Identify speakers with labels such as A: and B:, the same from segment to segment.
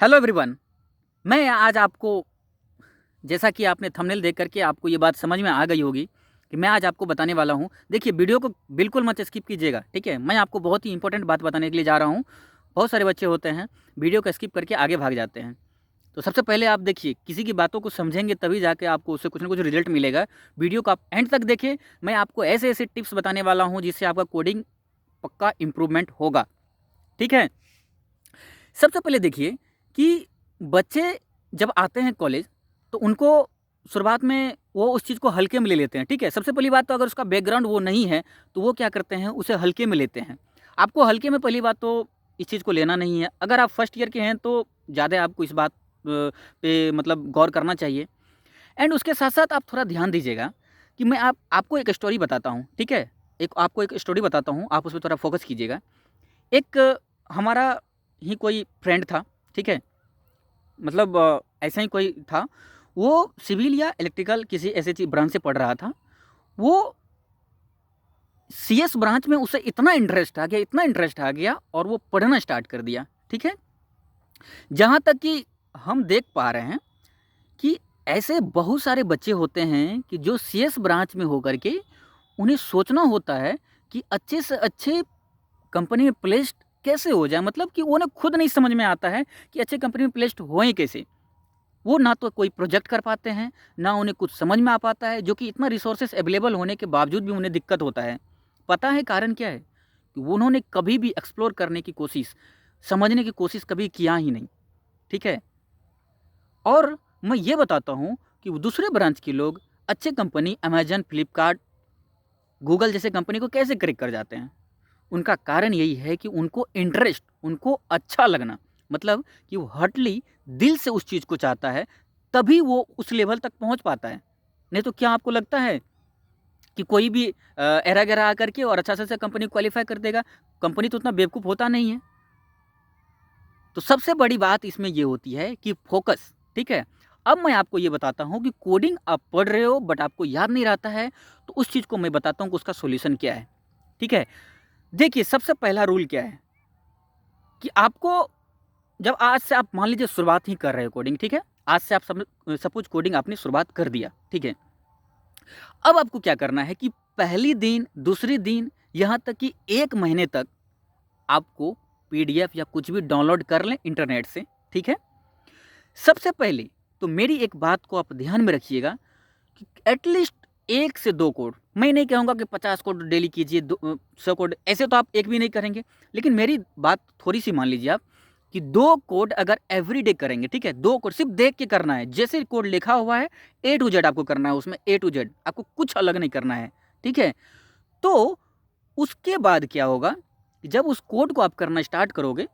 A: Hello everyone. मैं आज आपको, जैसा कि आपने थंबनेल देख करके आपको ये बात समझ में आ गई होगी कि मैं आज आपको बताने वाला हूँ। देखिए, वीडियो को बिल्कुल मत स्किप कीजिएगा, ठीक है। मैं आपको बहुत ही इंपॉर्टेंट बात बताने के लिए जा रहा हूँ। बहुत सारे बच्चे होते हैं वीडियो को स्किप करके आगे भाग जाते हैं। तो सबसे पहले आप देखिए, किसी की बातों को समझेंगे तभी जाके आपको उससे कुछ ना कुछ रिजल्ट मिलेगा। वीडियो को आप एंड तक देखिए। मैं आपको ऐसे ऐसे टिप्स बताने वाला हूँ जिससे आपका कोडिंग पक्का इम्प्रूवमेंट होगा, ठीक है। सबसे पहले देखिए कि बच्चे जब आते हैं कॉलेज, तो उनको शुरुआत में वो उस चीज़ को हल्के में ले लेते हैं, ठीक है। सबसे पहली बात तो अगर उसका बैकग्राउंड वो नहीं है तो वो क्या करते हैं, उसे हल्के में लेते हैं। आपको हल्के में पहली बात तो इस चीज़ को लेना नहीं है। अगर आप फर्स्ट ईयर के हैं तो ज़्यादा आपको इस बात पे मतलब गौर करना चाहिए। एंड उसके साथ साथ आप थोड़ा ध्यान दीजिएगा कि मैं आपको एक स्टोरी बताता हूँ, ठीक है। आपको एक स्टोरी बताता हूँ, आप उस पर थोड़ा फोकस कीजिएगा। एक हमारा ही कोई फ्रेंड था, ठीक है। मतलब ऐसा ही कोई था। वो सिविल या इलेक्ट्रिकल किसी ऐसे चीज ब्रांच से पढ़ रहा था। वो सीएस ब्रांच में उसे इतना इंटरेस्ट आ गया, इतना इंटरेस्ट आ गया, और वो पढ़ना स्टार्ट कर दिया, ठीक है। जहाँ तक कि हम देख पा रहे हैं कि ऐसे बहुत सारे बच्चे होते हैं कि जो सीएस ब्रांच में होकर के उन्हें सोचना होता है कि अच्छे से अच्छे कंपनी में प्लेस्ड कैसे हो जाए। मतलब कि उन्हें खुद नहीं समझ में आता है कि अच्छे कंपनी में प्लेस्ड होएं कैसे। वो ना तो कोई प्रोजेक्ट कर पाते हैं, ना उन्हें कुछ समझ में आ पाता है, जो कि इतना रिसोर्सेस अवेलेबल होने के बावजूद भी उन्हें दिक्कत होता है। पता है कारण क्या है? कि उन्होंने कभी भी एक्सप्लोर करने की कोशिश, समझने की कोशिश कभी किया ही नहीं, ठीक है। और मैं ये बताता हूँ कि वो दूसरे ब्रांच के लोग अच्छे कंपनी अमेजन, फ्लिपकार्ट, गूगल जैसे कंपनी को कैसे क्रैक कर जाते हैं। उनका कारण यही है कि उनको इंटरेस्ट, उनको अच्छा लगना, मतलब कि वो हटली दिल से उस चीज़ को चाहता है, तभी वो उस लेवल तक पहुंच पाता है। नहीं तो क्या आपको लगता है कि कोई भी एरा गैरा आकर के और अच्छा से अच्छा कंपनी क्वालिफाई कर देगा? कंपनी तो उतना बेवकूफ़ होता नहीं है। तो सबसे बड़ी बात इसमें ये होती है कि फोकस, ठीक है। अब मैं आपको ये बताता हूँ कि कोडिंग आप पढ़ रहे हो बट आपको याद नहीं रहता है, तो उस चीज़ को मैं बताता हूँ कि उसका सोल्यूशन क्या है, ठीक है। देखिए, सबसे पहला रूल क्या है कि आपको, जब आज से आप मान लीजिए शुरुआत ही कर रहे हो कोडिंग, ठीक है। आज से आप सपोज कोडिंग आपने शुरुआत कर दिया, ठीक है। अब आपको क्या करना है कि पहली दिन, दूसरी दिन, यहाँ तक कि 1 महीने तक आपको पीडीएफ या कुछ भी डाउनलोड कर लें इंटरनेट से, ठीक है। सबसे पहले तो मेरी एक बात को आप ध्यान में रखिएगा कि एटलीस्ट 1 से 2 कोड, मैं नहीं कहूँगा कि 50 कोड डेली कीजिए, 100 कोड, ऐसे तो आप एक भी नहीं करेंगे। लेकिन मेरी बात थोड़ी सी मान लीजिए आप कि 2 कोड अगर एवरीडे करेंगे, ठीक है। 2 कोड सिर्फ देख के करना है, जैसे कोड लिखा हुआ है ए टू जेड आपको करना है, उसमें ए टू जेड आपको कुछ अलग नहीं करना है, ठीक है। तो उसके बाद क्या होगा, जब उस कोड को आप करना स्टार्ट करोगे,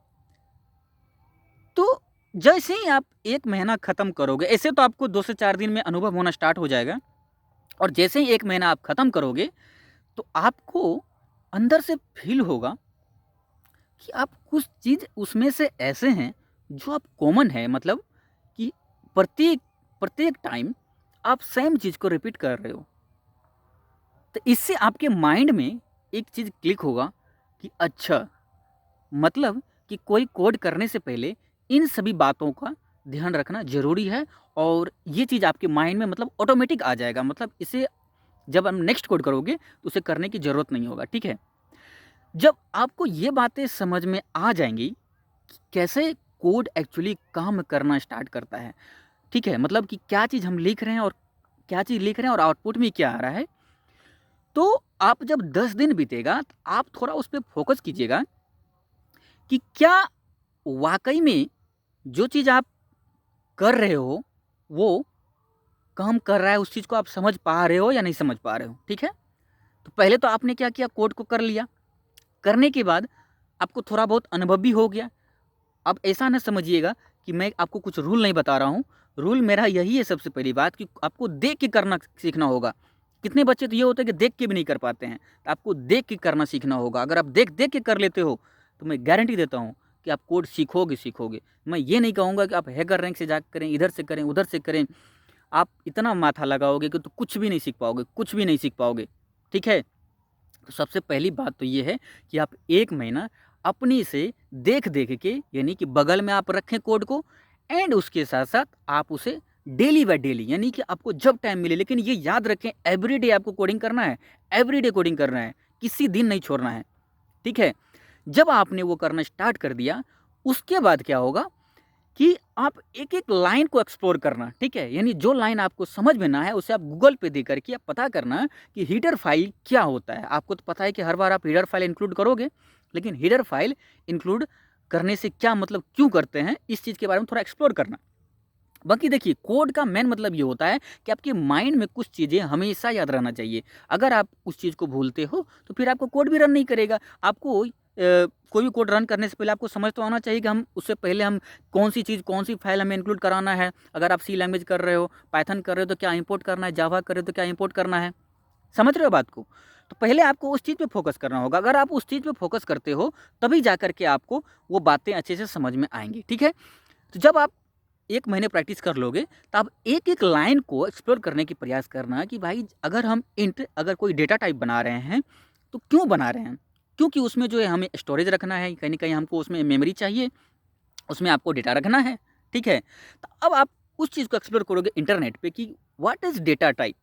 A: तो जैसे ही आप 1 महीना खत्म करोगे, ऐसे तो आपको 2 से 4 दिन में अनुभव होना स्टार्ट हो जाएगा। और जैसे ही 1 महीना आप खत्म करोगे, तो आपको अंदर से फील होगा कि आप कुछ चीज़ उसमें से ऐसे हैं जो आप कॉमन है, मतलब कि प्रत्येक प्रत्येक टाइम आप सेम चीज़ को रिपीट कर रहे हो। तो इससे आपके माइंड में एक चीज़ क्लिक होगा कि अच्छा, मतलब कि कोई कोड करने से पहले इन सभी बातों का ध्यान रखना ज़रूरी है। और ये चीज़ आपके माइंड में मतलब ऑटोमेटिक आ जाएगा, मतलब इसे जब हम नेक्स्ट कोड करोगे तो उसे करने की ज़रूरत नहीं होगा, ठीक है। जब आपको ये बातें समझ में आ जाएंगी कि कैसे कोड एक्चुअली काम करना स्टार्ट करता है, ठीक है, मतलब कि क्या चीज़ हम लिख रहे हैं और क्या चीज़ लिख रहे हैं और आउटपुट में क्या आ रहा है, तो आप जब 10 दिन बीतेगा तो आप थोड़ा उस पर फोकस कीजिएगा कि क्या वाकई में जो चीज़ आप कर रहे हो वो काम कर रहा है, उस चीज़ को आप समझ पा रहे हो या नहीं समझ पा रहे हो, ठीक है। तो पहले तो आपने क्या किया, कोड को कर लिया। करने के बाद आपको थोड़ा बहुत अनुभव भी हो गया। अब ऐसा ना समझिएगा कि मैं आपको कुछ रूल नहीं बता रहा हूँ। रूल मेरा यही है, सबसे पहली बात कि आपको देख के करना सीखना होगा। कितने बच्चे तो ये होते हैं कि देख के भी नहीं कर पाते हैं, तो आपको देख के करना सीखना होगा। अगर आप देख देख के कर लेते हो तो मैं गारंटी देता हूँ कि आप कोड सीखोगे सीखोगे। मैं ये नहीं कहूँगा कि आप हैकर रैंक से जा करें, इधर से करें, उधर से करें। आप इतना माथा लगाओगे कि तो कुछ भी नहीं सीख पाओगे, कुछ भी नहीं सीख पाओगे, ठीक है। तो सबसे पहली बात तो ये है कि आप 1 महीना अपनी से देख देख के, यानी कि बगल में आप रखें कोड को, एंड उसके साथ साथ आप उसे डेली बाय डेली, यानी कि आपको जब टाइम मिले, लेकिन ये याद रखें एवरीडे आपको कोडिंग करना है, एवरीडे कोडिंग करना है, किसी दिन नहीं छोड़ना है, ठीक है। जब आपने वो करना स्टार्ट कर दिया, उसके बाद क्या होगा कि आप एक एक लाइन को एक्सप्लोर करना, ठीक है। यानी जो लाइन आपको समझ में ना है उसे आप गूगल पे दे करके आप पता करना कि हीडर फाइल क्या होता है। आपको तो पता है कि हर बार आप हीडर फाइल इंक्लूड करोगे, लेकिन हीडर फाइल इंक्लूड करने से क्या मतलब, क्यों करते हैं, इस चीज़ के बारे में थोड़ा एक्सप्लोर करना। बाकी देखिए, कोड का मेन मतलब ये होता है कि आपके माइंड में कुछ चीज़ें हमेशा याद रहना चाहिए। अगर आप उस चीज़ को भूलते हो तो फिर आपको कोड भी रन नहीं करेगा। आपको कोई भी कोड रन करने से पहले आपको समझ तो आना चाहिए कि हम उससे पहले हम कौन सी चीज़, कौन सी फाइल हमें इंक्लूड कराना है। अगर आप सी लैंग्वेज कर रहे हो, पाइथन कर रहे हो तो क्या इंपोर्ट करना है, जावा कर रहे हो तो क्या इंपोर्ट करना है। समझ रहे हो बात को? तो पहले आपको उस चीज़ पे फोकस करना होगा। अगर आप उस चीज़ पे फोकस करते हो तभी जा कर के आपको वो बातें अच्छे से समझ में आएँगी, ठीक है? तो जब आप 1 महीने प्रैक्टिस कर लोगे, तो आप एक-एक लाइन को एक्सप्लोर करने की प्रयास करना कि भाई अगर हम अगर कोई डेटा टाइप बना रहे हैं, तो क्यों बना रहे हैं? क्योंकि उसमें जो है हमें स्टोरेज रखना है, कहीं न कहीं हमको उसमें मेमोरी चाहिए, उसमें आपको डेटा रखना है, ठीक है? तो अब आप उस चीज़ को एक्सप्लोर करोगे इंटरनेट पे कि व्हाट इज़ डेटा टाइप?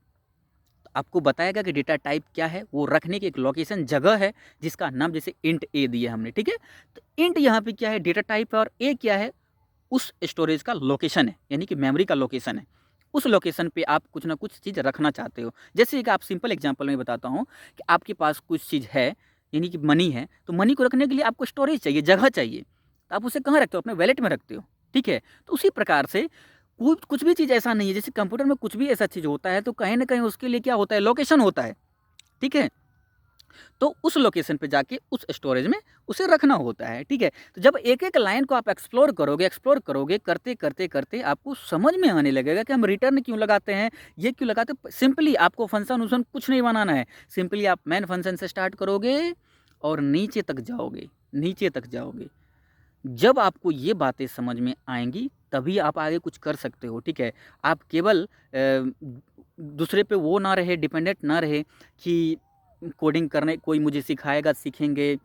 A: आपको बताएगा कि डेटा टाइप क्या है, वो रखने की एक लोकेशन जगह है, जिसका नाम जैसे इंट ए दिया हमने, ठीक है? तो इंट यहाँ पे क्या है, डेटा टाइप है, और ए क्या है, उस स्टोरेज का लोकेशन है, यानी कि मेमोरी का लोकेशन है। उस लोकेशन पे आप कुछ ना कुछ चीज़ रखना चाहते हो। जैसे एक आप सिंपल एग्जांपल मैं बताता हूँ कि आपके पास कुछ चीज़ है, यानी कि मनी है, तो मनी को रखने के लिए आपको स्टोरेज चाहिए, जगह चाहिए। तो आप उसे कहाँ रखते हो? अपने वॉलेट में रखते हो, ठीक है? तो उसी प्रकार से कुछ कुछ भी चीज़ ऐसा नहीं है, जैसे कंप्यूटर में कुछ भी ऐसा चीज़ होता है, तो कहीं न कहीं उसके लिए क्या होता है, लोकेशन होता है, ठीक है? तो उस लोकेशन पे जाके उस स्टोरेज में उसे रखना होता है, ठीक है? तो जब एक-एक लाइन को आप एक्सप्लोर करोगे, करते आपको समझ में आने लगेगा कि हम रिटर्न क्यों लगाते हैं, ये क्यों लगाते हैं। सिंपली आपको फंक्शन-वंक्शन कुछ नहीं बनाना है, सिंपली आप मेन फंक्शन से स्टार्ट करोगे और नीचे तक जाओगे, नीचे तक जाओगे। जब आपको ये बातें समझ में आएँगी, तभी आप आगे कुछ कर सकते हो, ठीक है? आप केवल दूसरे पे वो ना रहे, डिपेंडेंट ना रहे कि कोडिंग करने कोई मुझे सिखाएगा, सीखेंगे।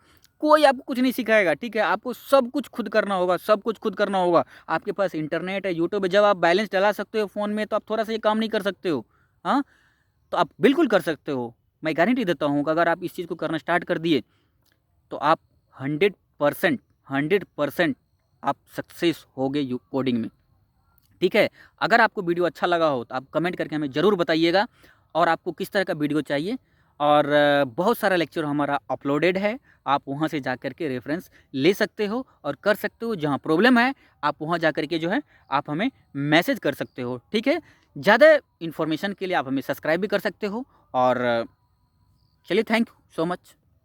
A: कोई आपको कुछ नहीं सिखाएगा, ठीक है? आपको सब कुछ खुद करना होगा, सब कुछ खुद करना होगा। आपके पास इंटरनेट है, यूट्यूब है, जब आप बैलेंस डला सकते हो फ़ोन में, तो आप थोड़ा-सा ये काम नहीं कर सकते हो, हाँ? तो आप बिल्कुल कर सकते हो। मैं गारंटी देता हूँ कि अगर आप इस चीज़ को करना स्टार्ट कर दिए, तो आप 100% 100% आप सक्सेस होगे कोडिंग में, ठीक है? अगर आपको वीडियो अच्छा लगा हो तो आप कमेंट करके हमें ज़रूर बताइएगा, और आपको किस तरह का वीडियो चाहिए। और बहुत सारा लेक्चर हमारा अपलोडेड है, आप वहाँ से जा कर के रेफ़रेंस ले सकते हो और कर सकते हो। जहाँ प्रॉब्लम है आप वहाँ जा कर के जो है आप हमें मैसेज कर सकते हो, ठीक है? ज़्यादा इन्फॉर्मेशन के लिए आप हमें सब्सक्राइब भी कर सकते हो। और चलिए, थैंक यू सो मच।